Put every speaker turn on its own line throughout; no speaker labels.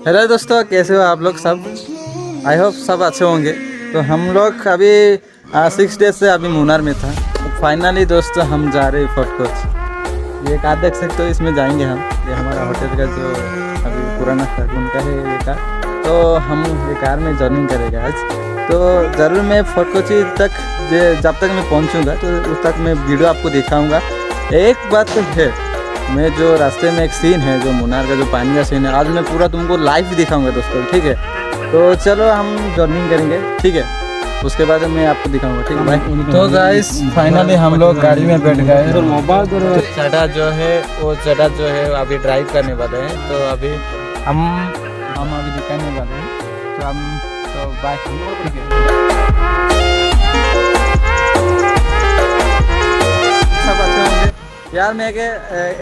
Hello दोस्तों, कैसे हो आप लोग सब। आई होप सब अच्छे होंगे। तो हम लोग अभी 6 डेज से अभी मुन्नार में था। तो फाइनली दोस्तों हम जा रहे हैं फोर्ट कोच। ये कार देख सकते हो, इसमें जाएंगे हम। ये हमारा होटल का जो अभी पुराना था उनका है ये कार। तो हम ये कार में जर्नी करेंगे आज। तो ज़रूर मैं फोर्ट कोची तक जब तक मैं पहुंचूंगा तो उस तक मैं वीडियो आपको दिखाऊंगा। एक बात तो है, मैं जो रास्ते में एक सीन है जो मुन्नार का जो पानी का सीन है, आज मैं पूरा तुमको लाइव दिखाऊंगा दोस्तों, ठीक है। तो चलो हम जर्निंग करेंगे, ठीक है। उसके बाद मैं आपको दिखाऊंगा, ठीक है भाई। तो गाइस फाइनली हम लोग गाड़ी में बैठ गए। चढ़ा जो है वो चढ़ा जो है अभी ड्राइव करने वाले हैं। तो अभी हम अभी दिखाने वाले हैं। तो हम तो बाय, ठीक है। सब अच्छे होंगे यार। मैं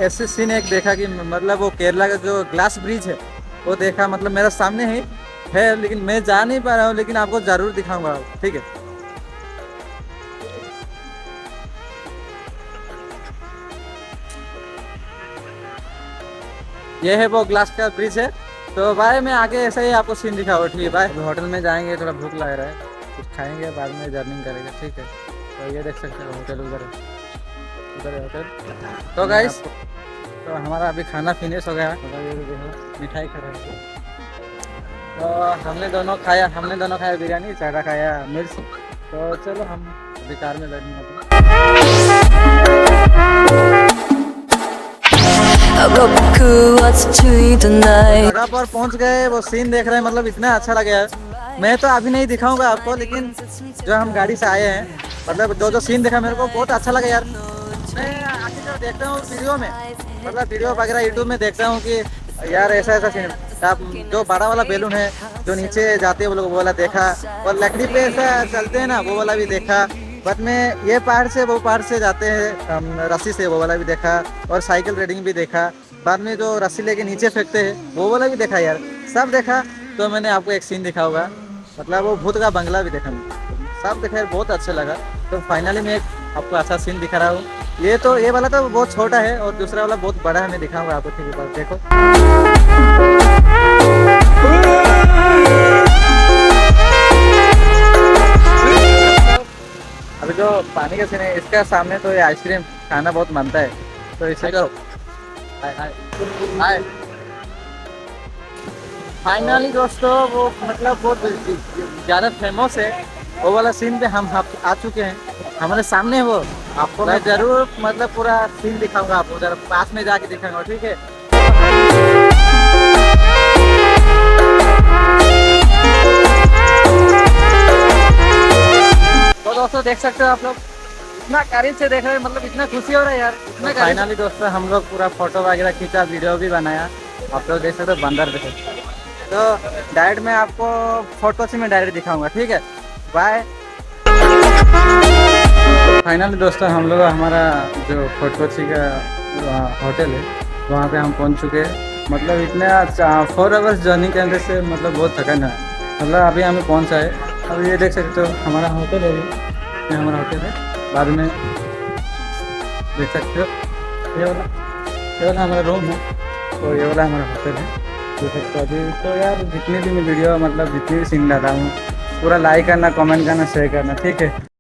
ऐसे सीन एक देखा कि मतलब वो केरला का जो ग्लास ब्रिज है वो देखा, मतलब मेरा सामने ही है, लेकिन मैं जा नहीं पा रहा हूँ। लेकिन आपको ज़रूर दिखाऊंगा, ठीक है। ये है वो ग्लास का ब्रिज है। तो भाई मैं आगे ऐसा ही आपको सीन दिखाऊंगा, ठीक है भाई। होटल में जाएंगे, थोड़ा भूख लग रहा है, कुछ खाएंगे, बाद में जर्निंग करेंगे, ठीक है। तो ये देख सकते हो होटल उधर है होटल। तो गाइस तो हमारा अभी खाना फिनिश हो गया। ये देखो मिठाई खा रहे हैं। तो हमने दोनों खाया बिरयानी, चारा खाया मिर्च। तो चलो हम अभी कार में बैठेंगे। जगह पर पहुंच गए, वो सीन देख रहे हैं, मतलब इतना अच्छा लगा यार। मैं तो अभी नहीं दिखाऊंगा आपको, लेकिन जो हम गाड़ी से आए हैं, मतलब जो सीन देखा मेरे को बहुत अच्छा लगा यार। मैं आखिर जो देखता हूँ वीडियो में, मतलब वीडियो वगैरह यूट्यूब में देखता हूँ कि यार ऐसा सीन, आप जो बड़ा वाला बैलून है जो नीचे जाते हैं वो लोग, वो वाला देखा। और लकड़ी पे ऐसा चलते हैं ना, वो वाला भी देखा। बट में ये पहाड़ से वो पहाड़ से जाते हैं रस्सी से, वो वाला भी देखा। और साइकिल राइडिंग भी देखा। बाद में जो रस्सी लेके नीचे फेंकते हैं वो वाला भी देखा यार, सब देखा। तो मैंने आपको एक सीन दिखा होगा, मतलब वो भूत का बंगला भी देखा मैंने, सब देखा यार, बहुत अच्छा लगा। तो फाइनली मैं एक आपको अच्छा सीन दिखा रहा हूँ। ये वाला तो बहुत छोटा है और दूसरा वाला बहुत बड़ा है, मैं दिखाऊंगा आपको, ठीक है। देखो अभी जो पानी का सीन है, इसका सामने तो ये आइसक्रीम खाना बहुत मानता है। तो इसे करो हाय हाय हाय। फाइनली दोस्तों वो मतलब बहुत ज़्यादा फेमस है, वो वाला सीन पे हम आ चुके हैं। हमारे सामने है वो। आपको मैं जरूर मतलब पूरा सीन दिखाऊंगा, आपको जरा पास में जाके दिखाऊंगा, ठीक है। तो दोस्तों देख सकते हो आप लोग, इतना करीब से देख रहे हैं, मतलब इतना खुशी हो रहा है यार। इतना फाइनली दोस्तों हम लोग पूरा फोटो वगैरह खींचा, वीडियो भी बनाया। आप लोग देख सकते हो बंदर देखे। तो डायरेक्ट मैं आपको फोटो से मैं डायरेक्ट दिखाऊंगा, ठीक है। बाय। फाइनली दोस्तों हम लोग हमारा जो फोर्ट कोची का होटल है वहाँ पे हम पहुँच चुके हैं। मतलब इतना 4 आवर्स जर्नी करने से मतलब बहुत थकान है, मतलब अभी हमें पहुँचा है। अब ये देख सकते हो हमारा होटल है, ये हमारा होटल है। बाद में देख सकते हो ये वाला हमारा रूम है। तो ये वाला हमारा होटल है, देख सकते हो। अभी तो यार जितनी भी मैं वीडियो मतलब जितनी भी सीन डाला हूँ, पूरा लाइक करना, कमेंट करना, शेयर करना, ठीक है।